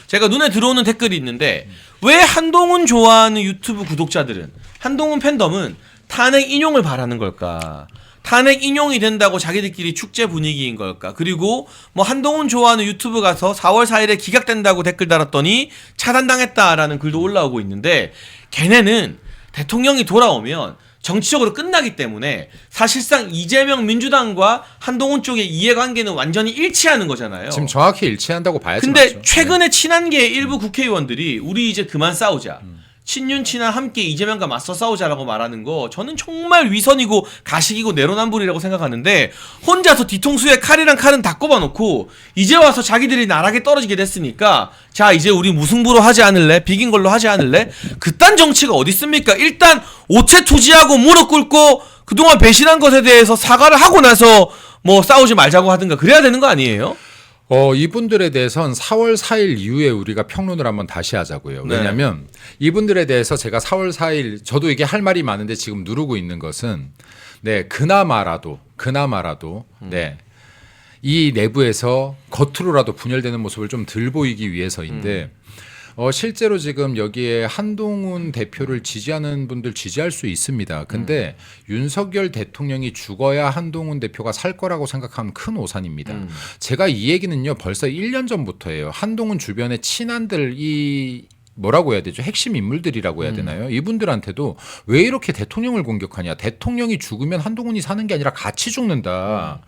제가 눈에 들어오는 댓글이 있는데 왜 한동훈 좋아하는 유튜브 구독자들은 한동훈 팬덤은 탄핵 인용을 바라는 걸까? 탄핵 인용이 된다고 자기들끼리 축제 분위기인 걸까? 그리고 뭐 한동훈 좋아하는 유튜브 가서 4월 4일에 기각된다고 댓글 달았더니 차단당했다라는 글도 올라오고 있는데 걔네는 대통령이 돌아오면 정치적으로 끝나기 때문에 사실상 이재명 민주당과 한동훈 쪽의 이해관계는 완전히 일치하는 거잖아요. 지금 정확히 일치한다고 봐야지. 근데 맞죠? 최근에 친한계 일부 국회의원들이 우리 이제 그만 싸우자. 친윤 친한 함께 이재명과 맞서 싸우자라고 말하는 거 저는 정말 위선이고 가식이고 내로남불이라고 생각하는데 혼자서 뒤통수에 칼이랑 칼은 다 꼽아놓고 이제 와서 자기들이 나락에 떨어지게 됐으니까 자 이제 우리 무승부로 하지 않을래? 비긴 걸로 하지 않을래? 그딴 정치가 어디 있습니까? 일단 오체투지하고 무릎 꿇고 그동안 배신한 것에 대해서 사과를 하고 나서 뭐 싸우지 말자고 하든가 그래야 되는 거 아니에요? 이분들에 대해서는 4월 4일 이후에 우리가 평론을 한번 다시 하자고요. 네. 왜냐하면 이분들에 대해서 제가 4월 4일 저도 이게 할 말이 많은데 지금 누르고 있는 것은 네 그나마라도 네. 이 내부에서 겉으로라도 분열되는 모습을 좀 덜 보이기 위해서인데 실제로 지금 여기에 한동훈 대표를 지지하는 분들 지지할 수 있습니다. 근데 윤석열 대통령이 죽어야 한동훈 대표가 살 거라고 생각하면 큰 오산입니다. 제가 이 얘기는요 벌써 1년 전부터예요. 한동훈 주변에 친한들 뭐라고 해야 되죠? 핵심 인물들이라고 해야 되나요? 이분들한테도 왜 이렇게 대통령을 공격하냐? 대통령이 죽으면 한동훈이 사는 게 아니라 같이 죽는다.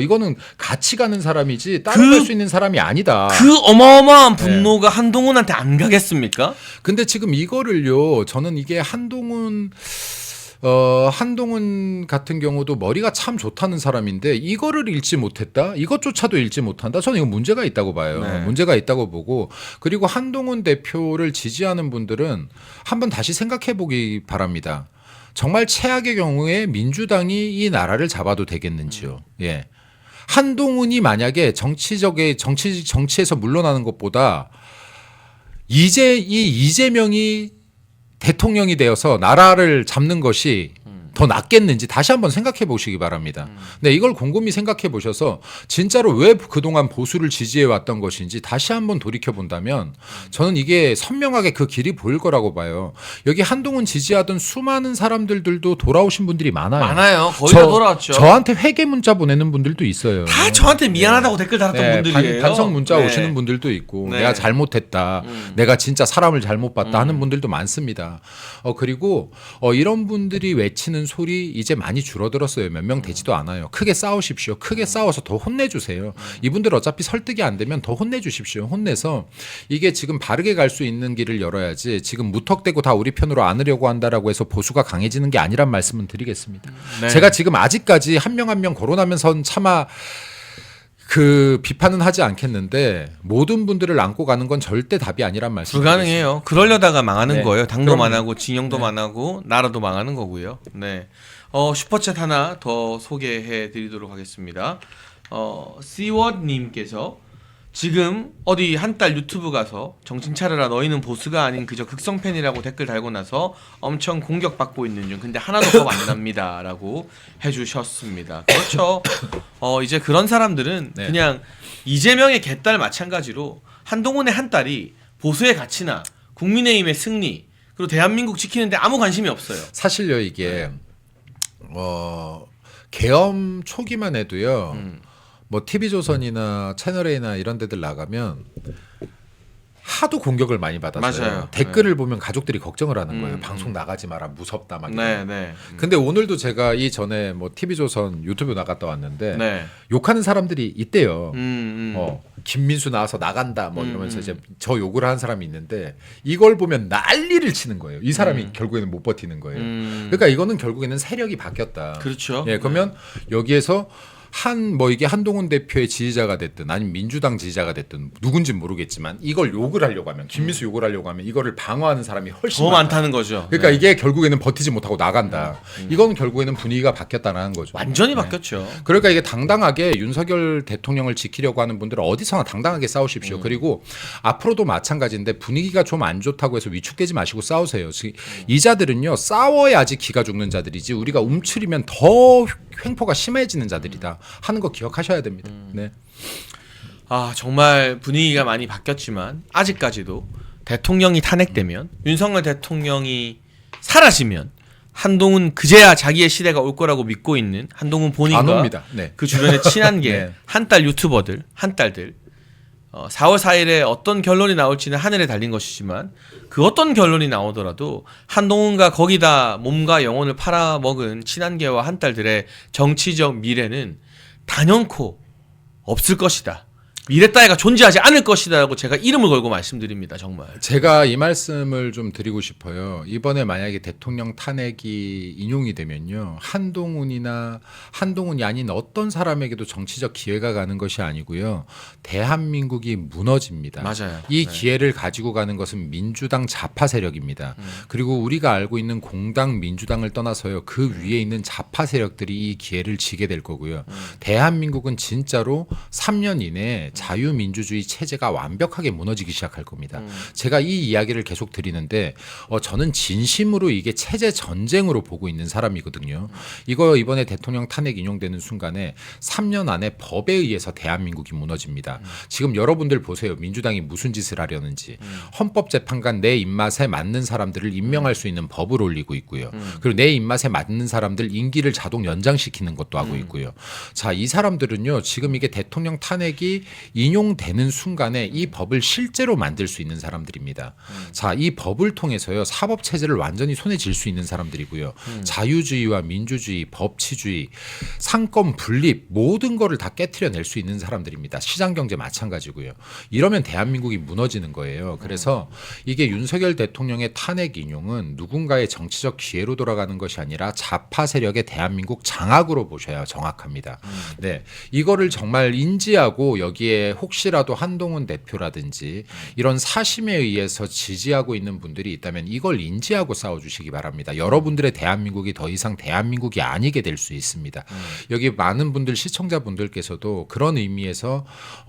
이거는 같이 가는 사람이지 따로 갈 수 있는 사람이 아니다. 그 어마어마한 분노가 한동훈한테 안 가겠습니까? 근데 지금 이거를요, 저는 이게 한동훈 같은 경우도 머리가 참 좋다는 사람인데 이거를 읽지 못했다? 이것조차도 읽지 못한다? 저는 이거 문제가 있다고 봐요. 네. 문제가 있다고 보고 그리고 한동훈 대표를 지지하는 분들은 한번 다시 생각해 보기 바랍니다. 정말 최악의 경우에 민주당이 이 나라를 잡아도 되겠는지요. 예. 한동훈이 만약에 정치에서 물러나는 것보다 이재명이 대통령이 되어서 나라를 잡는 것이 더 낫겠는지 다시 한번 생각해 보시기 바랍니다. 네, 이걸 곰곰이 생각해 보셔서 진짜로 왜 그동안 보수를 지지해 왔던 것인지 다시 한번 돌이켜 본다면 저는 이게 선명하게 그 길이 보일 거라고 봐요. 여기 한동훈 지지하던 수많은 사람들도 돌아오신 분들이 많아요. 거의 다 돌아왔죠. 저한테 회개 문자 보내는 분들도 있어요. 다 저한테 미안하다고 댓글 달았던 분들이에요. 단성 문자 네. 오시는 분들도 있고 네. 내가 잘못했다. 내가 진짜 사람을 잘못 봤다 하는 분들도 많습니다. 그리고 이런 분들이 외치는 소리 이제 많이 줄어들었어요. 몇 명 되지도 않아요. 크게 싸우십시오. 크게 싸워서 더 혼내주세요. 이분들 어차피 설득이 안 되면 더 혼내주십시오. 혼내서 이게 지금 바르게 갈 수 있는 길을 열어야지 지금 무턱대고 다 우리 편으로 안으려고 한다라고 해서 보수가 강해지는 게 아니란 말씀은 드리겠습니다. 네. 제가 지금 아직까지 한 명 한 명 거론하면서 차마 그 비판은 하지 않겠는데 모든 분들을 안고 가는 건 절대 답이 아니란 말씀. 불가능해요. 그러려다가 망하는 네. 거예요. 당도 그럼요. 망하고 징용도 망하고 나라도 망하는 거고요. 네. 슈퍼챗 하나 더 소개해 드리도록 하겠습니다. 씨워드님께서 지금 어디 한 달 유튜브 가서 정신 차려라 너희는 보수가 아닌 그저 극성팬이라고 댓글 달고 나서 엄청 공격받고 있는 중 근데 하나도 겁 안 납니다 라고 해주셨습니다. 그렇죠. 이제 그런 사람들은 네. 그냥 이재명의 개딸 마찬가지로 한동훈의 한 딸이 보수의 가치나 국민의힘의 승리 그리고 대한민국 지키는데 아무 관심이 없어요. 사실요 이게 계엄 초기만 해도요. 뭐 TV조선이나 채널A나 이런 데들 나가면 하도 공격을 많이 받았어요. 맞아요. 댓글을 보면 가족들이 걱정을 하는 거예요. 방송 나가지 마라 무섭다 막. 네, 네. 근데 오늘도 제가 이전에 뭐 TV조선 유튜브 나갔다 왔는데 네. 욕하는 사람들이 있대요. 음. 김민수 나와서 나간다 뭐 이러면서 이제 저 욕을 하는 사람이 있는데 이걸 보면 난리를 치는 거예요. 이 사람이 결국에는 못 버티는 거예요. 그러니까 이거는 결국에는 세력이 바뀌었다. 그렇죠. 예, 그러면 여기에서 이게 한동훈 대표의 지지자가 됐든 아니면 민주당 지지자가 됐든 누군지는 모르겠지만 이걸 욕을 하려고 하면 김민수 욕을 하려고 하면 이거를 방어하는 사람이 훨씬 더 많다는 거죠. 그러니까 네. 이게 결국에는 버티지 못하고 나간다. 이건 결국에는 분위기가 바뀌었다는 거죠. 완전히 네. 바뀌었죠. 그러니까 이게 당당하게 윤석열 대통령을 지키려고 하는 분들은 어디서나 당당하게 싸우십시오. 그리고 앞으로도 마찬가지인데 분위기가 좀 안 좋다고 해서 위축되지 마시고 싸우세요. 이 자들은요 싸워야지 기가 죽는 자들이지 우리가 움츠리면 더 횡포가 심해지는 자들이다 하는 거 기억하셔야 됩니다. 네. 정말 분위기가 많이 바뀌었지만 아직까지도 대통령이 탄핵되면 윤석열 대통령이 사라지면 한동훈 그제야 자기의 시대가 올 거라고 믿고 있는 한동훈 안 본인과 옵니다. 네. 그 주변의 친한계 네. 한딸 유튜버들 한딸들 4월 4일에 어떤 결론이 나올지는 하늘에 달린 것이지만 그 어떤 결론이 나오더라도 한동훈과 거기다 몸과 영혼을 팔아먹은 친한계와 한딸들의 정치적 미래는 단연코 없을 것이다. 미래 따위가 존재하지 않을 것이다라고 제가 이름을 걸고 말씀드립니다. 정말. 제가 이 말씀을 좀 드리고 싶어요. 이번에 만약에 대통령 탄핵이 인용이 되면요. 한동훈이 아닌 어떤 사람에게도 정치적 기회가 가는 것이 아니고요. 대한민국이 무너집니다. 맞아요. 이 기회를 가지고 가는 것은 민주당 좌파 세력입니다. 그리고 우리가 알고 있는 공당 민주당을 떠나서요. 그 위에 있는 좌파 세력들이 이 기회를 지게 될 거고요. 대한민국은 진짜로 3년 이내에 자유민주주의 체제가 완벽하게 무너지기 시작할 겁니다. 제가 이 이야기를 계속 드리는데 저는 진심으로 이게 체제 전쟁으로 보고 있는 사람이거든요. 이거 이번에 대통령 탄핵 인용되는 순간에 3년 안에 법에 의해서 대한민국이 무너집니다. 지금 여러분들 보세요. 민주당이 무슨 짓을 하려는지. 헌법재판관 내 입맛에 맞는 사람들을 임명할 수 있는 법을 올리고 있고요. 그리고 내 입맛에 맞는 사람들 임기를 자동 연장시키는 것도 하고 있고요. 자, 이 사람들은요. 지금 이게 대통령 탄핵이 인용되는 순간에 이 법을 실제로 만들 수 있는 사람들입니다. 자, 이 법을 통해서요. 사법 체제를 완전히 손에 쥘 수 있는 사람들이고요. 자유주의와 민주주의, 법치주의, 상권 분립 모든 거를 다 깨트려낼 수 있는 사람들입니다. 시장 경제 마찬가지고요. 이러면 대한민국이 무너지는 거예요. 그래서 이게 윤석열 대통령의 탄핵 인용은 누군가의 정치적 기회로 돌아가는 것이 아니라 좌파 세력의 대한민국 장악으로 보셔야 정확합니다. 네, 이거를 정말 인지하고 여기에 혹시라도 한동훈 대표라든지 이런 사심에 의해서 지지하고 있는 분들이 있다면 이걸 인지하고 싸워주시기 바랍니다. 여러분들의 대한민국이 더 이상 대한민국이 아니게 될 수 있습니다. 여기 많은 분들 시청자분들께서도 그런 의미에서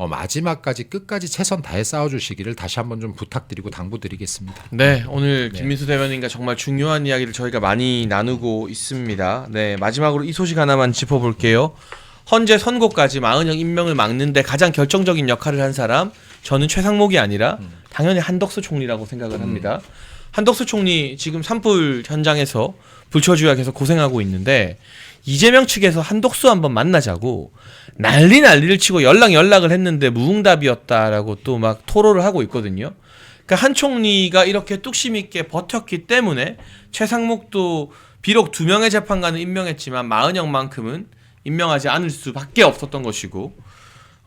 마지막까지 끝까지 최선 다해 싸워주시기를 다시 한번 좀 부탁드리고 당부드리겠습니다. 네, 오늘 김민수 대변인과 정말 중요한 이야기를 저희가 많이 나누고 있습니다. 네, 마지막으로 이 소식 하나만 짚어볼게요. 헌재 선고까지 마은영 임명을 막는데 가장 결정적인 역할을 한 사람, 저는 최상목이 아니라 당연히 한덕수 총리라고 생각을 합니다. 한덕수 총리 지금 산불 현장에서 불철주야 계속 고생하고 있는데 이재명 측에서 한덕수 한번 만나자고 난리를 치고 연락을 했는데 무응답이었다라고 또 막 토로를 하고 있거든요. 그러니까 한 총리가 이렇게 뚝심 있게 버텼기 때문에 최상목도 비록 2명의 재판관을 임명했지만 마은영만큼은 임명하지 않을 수밖에 없었던 것이고,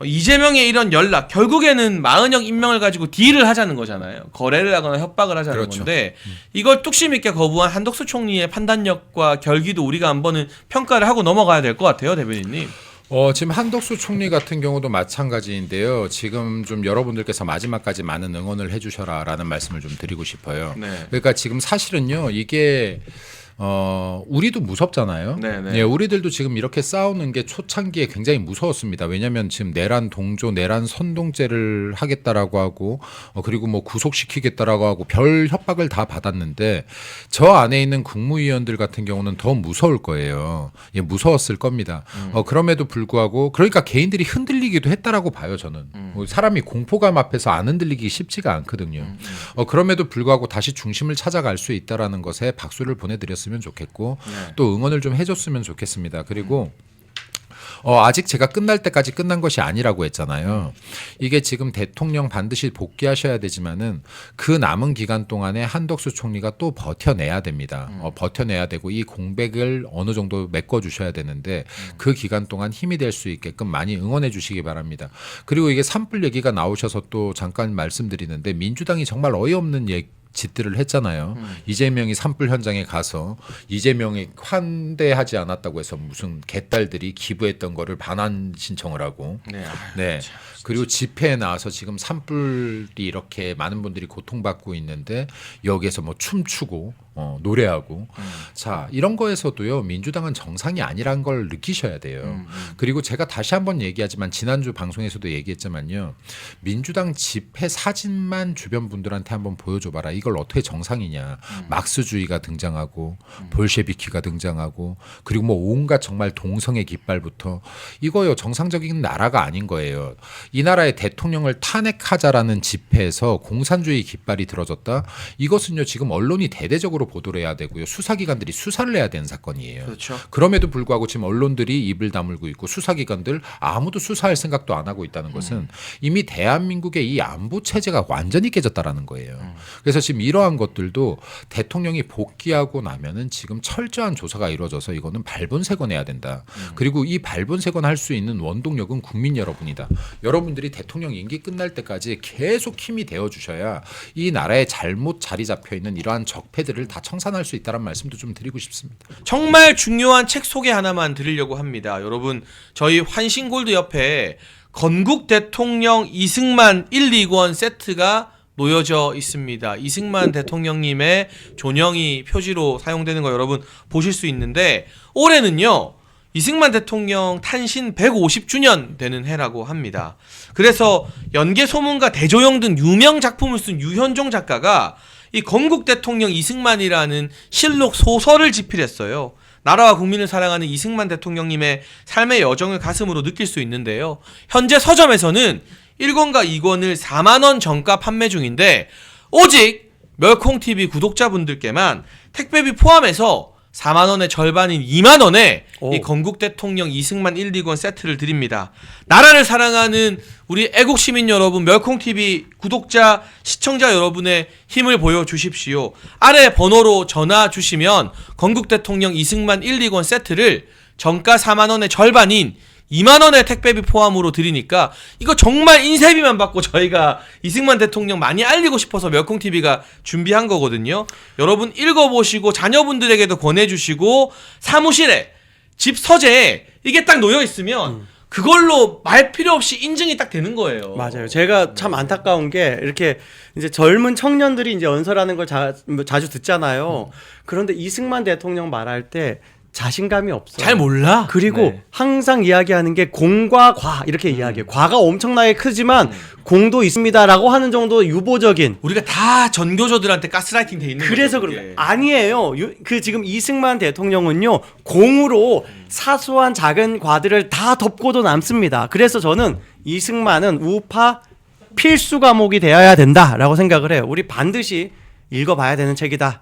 이재명의 이런 연락 결국에는 마은영 임명을 가지고 딜을 하자는 거잖아요. 거래를 하거나 협박을 하자는 그렇죠. 건데 이걸 뚝심 있게 거부한 한덕수 총리의 판단력과 결기도 우리가 한번은 평가를 하고 넘어가야 될 것 같아요, 대변인님. 지금 한덕수 총리 같은 경우도 마찬가지인데요. 지금 좀 여러분들께서 마지막까지 많은 응원을 해주셔라라는 말씀을 좀 드리고 싶어요. 네. 그러니까 지금 사실은요, 이게 우리도 무섭잖아요. 네네. 예, 우리들도 지금 이렇게 싸우는 게 초창기에 굉장히 무서웠습니다. 왜냐하면 지금 내란 동조, 내란 선동죄를 하겠다라고 하고 그리고 뭐 구속시키겠다라고 하고 별 협박을 다 받았는데 저 안에 있는 국무위원들 같은 경우는 더 무서울 거예요. 예, 무서웠을 겁니다. 그럼에도 불구하고 그러니까 개인들이 흔들리기도 했다라고 봐요. 저는 사람이 공포감 앞에서 안 흔들리기 쉽지가 않거든요. 그럼에도 불구하고 다시 중심을 찾아갈 수 있다라는 것에 박수를 보내드렸습니다. 좋겠고 네. 또 응원을 좀 해줬으면 좋겠습니다. 그리고 아직 제가 끝날 때까지 끝난 것이 아니라고 했잖아요. 이게 지금 대통령 반드시 복귀하셔야 되지만은 그 남은 기간 동안에 한덕수 총리가 또 버텨내야 됩니다. 버텨내야 되고 이 공백을 어느 정도 메꿔주셔야 되는데 그 기간 동안 힘이 될 수 있게끔 많이 응원해 주시기 바랍니다. 그리고 이게 산불 얘기가 나오셔서 또 잠깐 말씀드리는데 민주당이 정말 어이없는 짓들을 했잖아요. 이재명이 산불 현장에 가서 이재명이 환대하지 않았다고 해서 무슨 개딸들이 기부했던 거를 반환 신청을 하고 네. 네. 그리고 집회에 나와서 지금 산불이 이렇게 많은 분들이 고통받고 있는데 여기에서 뭐 춤추고 노래하고 자 이런 거에서도요 민주당은 정상이 아니란 걸 느끼셔야 돼요. 그리고 제가 다시 한번 얘기하지만 지난주 방송에서도 얘기했지만요 민주당 집회 사진만 주변 분들한테 한번 보여줘봐라. 이걸 어떻게 정상이냐. 막스주의가 등장하고 볼셰비키가 등장하고 그리고 뭐 온갖 정말 동성애 깃발부터 이거요 정상적인 나라가 아닌 거예요. 이 나라의 대통령을 탄핵하자라는 집회에서 공산주의 깃발이 들어졌다. 이것은요 지금 언론이 대대적으로 보도를 해야 되고요. 수사기관들이 수사를 해야 되는 사건이에요. 그렇죠. 그럼에도 불구하고 지금 언론들이 입을 다물고 있고 수사기관들 아무도 수사할 생각도 안 하고 있다는 것은 이미 대한민국의 이 안보 체제가 완전히 깨졌다라는 거예요. 그래서 지금 이러한 것들도 대통령이 복귀하고 나면은 지금 철저한 조사가 이루어져서 이거는 발본색원해야 된다. 그리고 이 발본색원 할 수 있는 원동력은 국민 여러분이다. 여러분들이 대통령 임기 끝날 때까지 계속 힘이 되어 주셔야 이 나라에 잘못 자리 잡혀 있는 이러한 적폐들을 다 청산할 수 있다는 말씀도 좀 드리고 싶습니다. 정말 중요한 책 소개 하나만 드리려고 합니다. 여러분 저희 환신골드 옆에 건국 대통령 이승만 1, 2권 세트가 놓여져 있습니다. 이승만 대통령님의 존영이 표지로 사용되는 거 여러분 보실 수 있는데 올해는요. 이승만 대통령 탄신 150주년 되는 해라고 합니다. 그래서 연개소문과 대조영 등 유명 작품을 쓴 유현종 작가가 이 건국 대통령 이승만이라는 실록 소설을 집필했어요. 나라와 국민을 사랑하는 이승만 대통령님의 삶의 여정을 가슴으로 느낄 수 있는데요. 현재 서점에서는 1권과 2권을 4만 원 정가 판매 중인데 오직 멸콩TV 구독자분들께만 택배비 포함해서 4만 원의 절반인 2만 원에 이 건국 대통령 이승만 1, 2권 세트를 드립니다. 나라를 사랑하는 우리 애국 시민 여러분, 멸콩TV 구독자, 시청자 여러분의 힘을 보여주십시오. 아래 번호로 전화 주시면 건국 대통령 이승만 1, 2권 세트를 정가 4만 원의 절반인 2만 원의 택배비 포함으로 드리니까 이거 정말 인쇄비만 받고 저희가 이승만 대통령 많이 알리고 싶어서 멸콩TV가 준비한 거거든요. 여러분 읽어보시고 자녀분들에게도 권해주시고 사무실에 집 서재에 이게 딱 놓여있으면 그걸로 말 필요 없이 인증이 딱 되는 거예요. 맞아요. 제가 참 안타까운 게 이렇게 이제 젊은 청년들이 이제 연설하는 걸 자주 듣잖아요. 그런데 이승만 대통령 말할 때 자신감이 없어요. 잘 몰라. 그리고 네. 항상 이야기하는 게 공과 과 이렇게 이야기해요. 과가 엄청나게 크지만 공도 있습니다라고 하는 정도 유보적인. 우리가 다 전교조들한테 가스라이팅 돼 있는 그래서 거죠, 그런 그게. 거 아니에요. 그 지금 이승만 대통령은요 공으로 사소한 작은 과들을 다 덮고도 남습니다. 그래서 저는 이승만은 우파 필수 과목이 되어야 된다라고 생각을 해요. 우리 반드시 읽어봐야 되는 책이다.